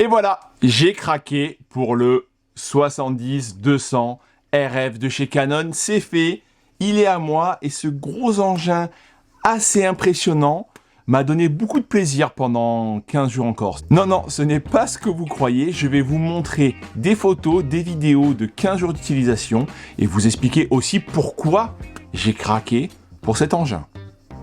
Et voilà, j'ai craqué pour le 70-200 RF de chez Canon. C'est fait, il est à moi et ce gros engin assez impressionnant m'a donné beaucoup de plaisir pendant 15 jours en Corse. Non, ce n'est pas ce que vous croyez. Je vais vous montrer des photos, des vidéos de 15 jours d'utilisation et vous expliquer aussi pourquoi j'ai craqué pour cet engin.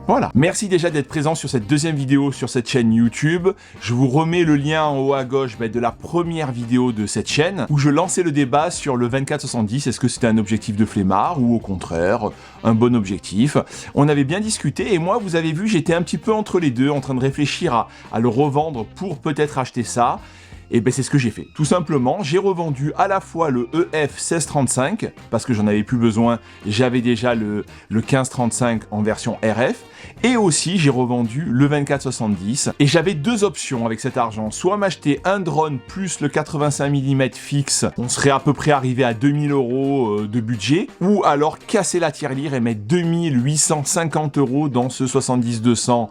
Voilà. Merci déjà d'être présent sur cette deuxième vidéo sur cette chaîne YouTube. Je vous remets le lien en haut à gauche de la première vidéo de cette chaîne où je lançais le débat sur le 24-70. Est-ce que c'était un objectif de flemmard ou au contraire un bon objectif? On avait bien discuté et moi, vous avez vu, j'étais un petit peu entre les deux en train de réfléchir à le revendre pour peut-être acheter ça. Et ben c'est ce que j'ai fait. Tout simplement, j'ai revendu à la fois le EF 1635 parce que j'en avais plus besoin, j'avais déjà le 1535 en version RF et aussi j'ai revendu le 24-70 et j'avais deux options avec cet argent, soit m'acheter un drone plus le 85 mm fixe, on serait à peu près arrivé à 2000 € de budget, ou alors casser la tirelire et mettre 2850 € dans ce 70-200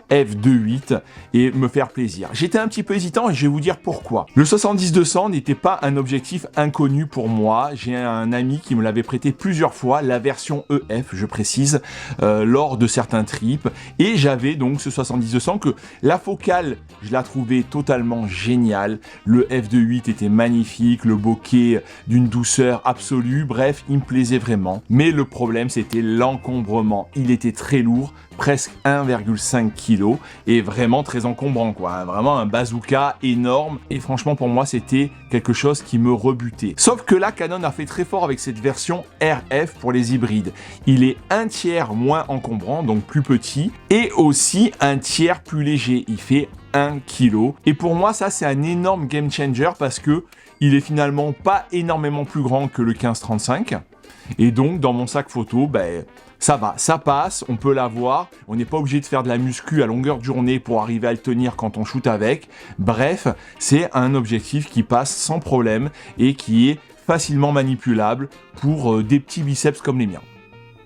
F2.8 et me faire plaisir. J'étais un petit peu hésitant et je vais vous dire pourquoi. Le 70-200 n'était pas un objectif inconnu pour moi. J'ai un ami qui me l'avait prêté plusieurs fois, la version EF, je précise, lors de certains trips. Et j'avais donc ce 70-200 que la focale, je la trouvais totalement géniale. Le F2.8 était magnifique, le bokeh d'une douceur absolue. Bref, il me plaisait vraiment. Mais le problème, c'était l'encombrement. Il était très lourd, presque 1,5 kg et vraiment très encombrant quoi, vraiment un bazooka énorme et franchement pour moi c'était quelque chose qui me rebutait. Sauf que là Canon a fait très fort avec cette version RF pour les hybrides. Il est un tiers moins encombrant, donc plus petit, et aussi un tiers plus léger, il fait 1 kg. Et pour moi ça c'est un énorme game changer parce que il est finalement pas énormément plus grand que le 15-35 et donc dans mon sac photo, ça va, ça passe, on peut l'avoir, on n'est pas obligé de faire de la muscu à longueur de journée pour arriver à le tenir quand on shoot avec. Bref, c'est un objectif qui passe sans problème et qui est facilement manipulable pour des petits biceps comme les miens.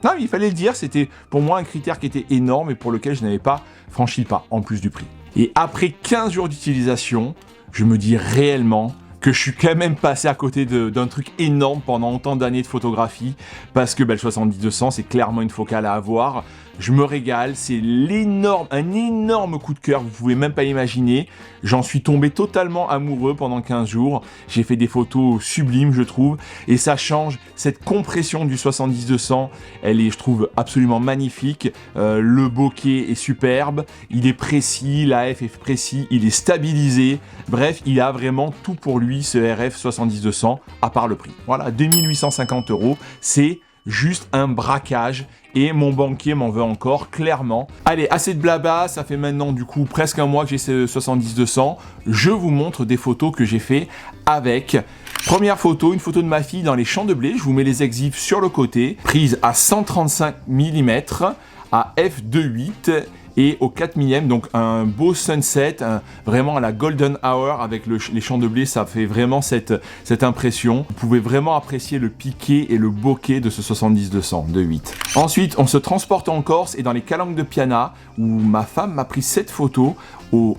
Non, il fallait le dire, c'était pour moi un critère qui était énorme et pour lequel je n'avais pas franchi le pas, en plus du prix. Et après 15 jours d'utilisation, je me dis réellement que je suis quand même passé à côté d'un truc énorme pendant autant d'années de photographie, parce que le 70-200, c'est clairement une focale à avoir. Je me régale, c'est un énorme coup de cœur, vous pouvez même pas imaginer. J'en suis tombé totalement amoureux pendant 15 jours. J'ai fait des photos sublimes, je trouve, et ça change cette compression du 70-200. Elle est, je trouve, absolument magnifique. Le bokeh est superbe, il est précis, l'AF est précis, il est stabilisé. Bref, il a vraiment tout pour lui, ce RF 70-200, à part le prix. Voilà, 2850 €, c'est juste un braquage et mon banquier m'en veut encore, clairement. Allez, assez de blabla, ça fait maintenant du coup presque un mois que j'ai ce 70-200. Je vous montre des photos que j'ai fait avec. Première photo, une photo de ma fille dans les champs de blé, je vous mets les exifs sur le côté, prise à 135 mm, à f2.8 et au 4 mm, donc un beau sunset, vraiment à la golden hour avec les champs de blé, ça fait vraiment cette impression. Vous pouvez vraiment apprécier le piqué et le bokeh de ce 70-200 de 8. Ensuite, on se transporte en Corse et dans les calanques de Piana, où ma femme m'a pris cette photo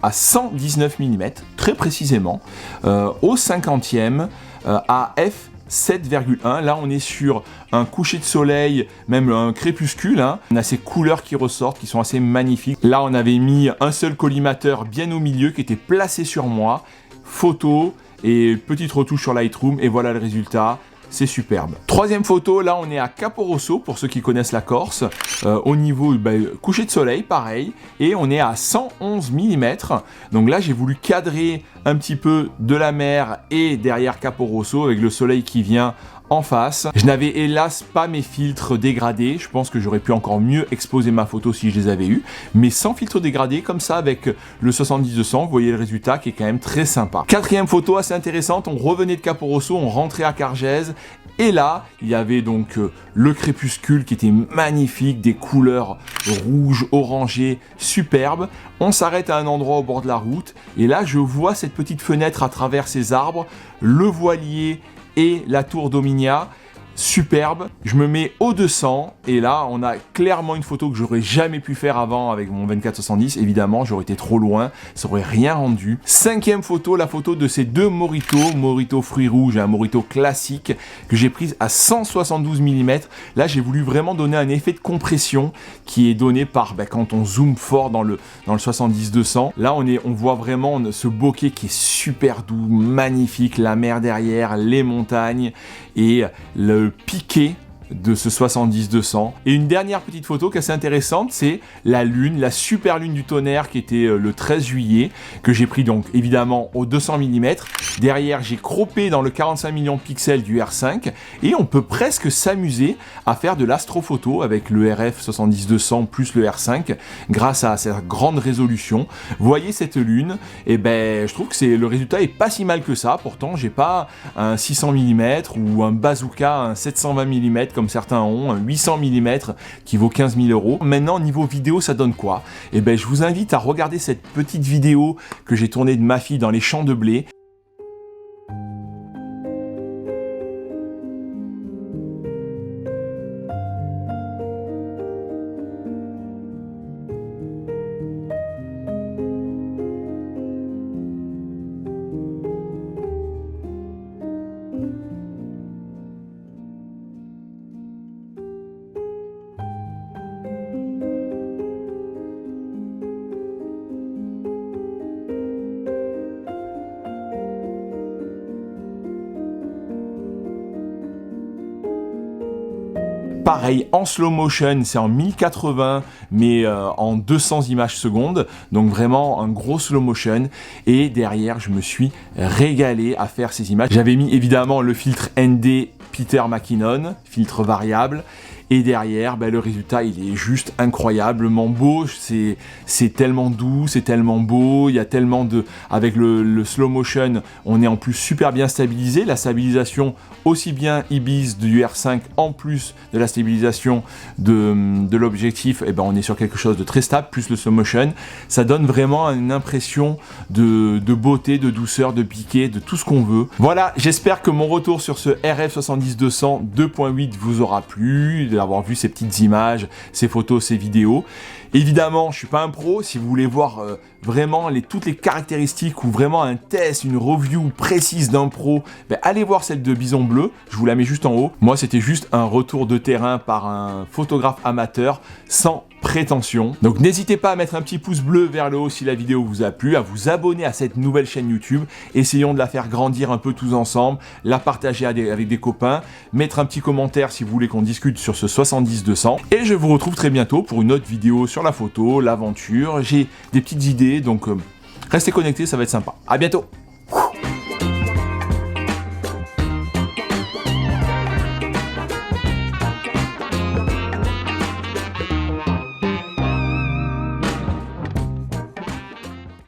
à 119 mm, très précisément, au 50e, à f 7,1. Là, on est sur un coucher de soleil, même un crépuscule. On a ces couleurs qui ressortent, qui sont assez magnifiques. Là, on avait mis un seul collimateur bien au milieu qui était placé sur moi. Photo et petite retouche sur Lightroom. Et voilà le résultat. C'est superbe. Troisième photo, là on est à Caporosso, pour ceux qui connaissent la Corse, au niveau coucher de soleil, pareil, et on est à 111 mm. Donc là j'ai voulu cadrer un petit peu de la mer et derrière Caporosso avec le soleil qui vient en face. Je n'avais hélas pas mes filtres dégradés, je pense que j'aurais pu encore mieux exposer ma photo si je les avais eus, mais sans filtre dégradé, comme ça avec le 70-200, vous voyez le résultat qui est quand même très sympa. Quatrième photo assez intéressante, on revenait de Caporosso, on rentrait à Cargèse, et là, il y avait donc le crépuscule qui était magnifique, des couleurs rouges, orangées, superbes. On s'arrête à un endroit au bord de la route, et là je vois cette petite fenêtre à travers ces arbres, le voilier et la tour Dominia. superbe. Je me mets au 200 et là on a clairement une photo que j'aurais jamais pu faire avant avec mon 24-70. Évidemment j'aurais été trop loin, ça aurait rien rendu. Cinquième photo, la photo de ces deux Morito fruits rouges et un Morito classique que j'ai prise à 172 mm. Là j'ai voulu vraiment donner un effet de compression qui est donné par quand on zoome fort dans le 70-200. Là on voit vraiment ce bokeh qui est super doux, magnifique, la mer derrière, les montagnes et le piqué de ce 70-200. Et une dernière petite photo qui est assez intéressante, c'est la lune, la super lune du tonnerre qui était le 13 juillet, que j'ai pris donc évidemment au 200 mm. Derrière, j'ai croppé dans le 45 millions de pixels du R5 et on peut presque s'amuser à faire de l'astrophoto avec le RF 70-200 plus le R5 grâce à cette grande résolution. Vous voyez cette lune, et je trouve que le résultat est pas si mal que ça. Pourtant, j'ai pas un 600 mm ou un bazooka, un 720 mm comme certains ont, un 800 mm qui vaut 15 000 euros. Maintenant, niveau vidéo, ça donne quoi? Je vous invite à regarder cette petite vidéo que j'ai tournée de ma fille dans les champs de blé. Pareil, en slow motion, c'est en 1080, mais en 200 images secondes. Donc vraiment un gros slow motion. Et derrière, je me suis régalé à faire ces images. J'avais mis évidemment le filtre ND Peter McKinnon, filtre variable. Et derrière, le résultat, il est juste incroyablement beau. C'est tellement doux, c'est tellement beau. Il y a tellement de... Avec le slow motion, on est en plus super bien stabilisé. La stabilisation, aussi bien IBIS du R5, en plus de la stabilisation de l'objectif, on est sur quelque chose de très stable, plus le slow motion. Ça donne vraiment une impression de beauté, de douceur, de piqué, de tout ce qu'on veut. Voilà, j'espère que mon retour sur ce RF 70-200 2.8 vous aura plu, d'avoir vu ces petites images, ces photos, ces vidéos. Évidemment, je suis pas un pro. Si vous voulez voir vraiment toutes les caractéristiques ou vraiment un test, une review précise d'un pro, allez voir celle de Bison Bleu. Je vous la mets juste en haut. Moi, c'était juste un retour de terrain par un photographe amateur sans prétention. Donc n'hésitez pas à mettre un petit pouce bleu vers le haut si la vidéo vous a plu, à vous abonner à cette nouvelle chaîne YouTube. Essayons de la faire grandir un peu tous ensemble, la partager avec des copains, mettre un petit commentaire si vous voulez qu'on discute sur ce 70-200. Et je vous retrouve très bientôt pour une autre vidéo sur la photo, l'aventure. J'ai des petites idées, donc restez connectés, ça va être sympa. À bientôt!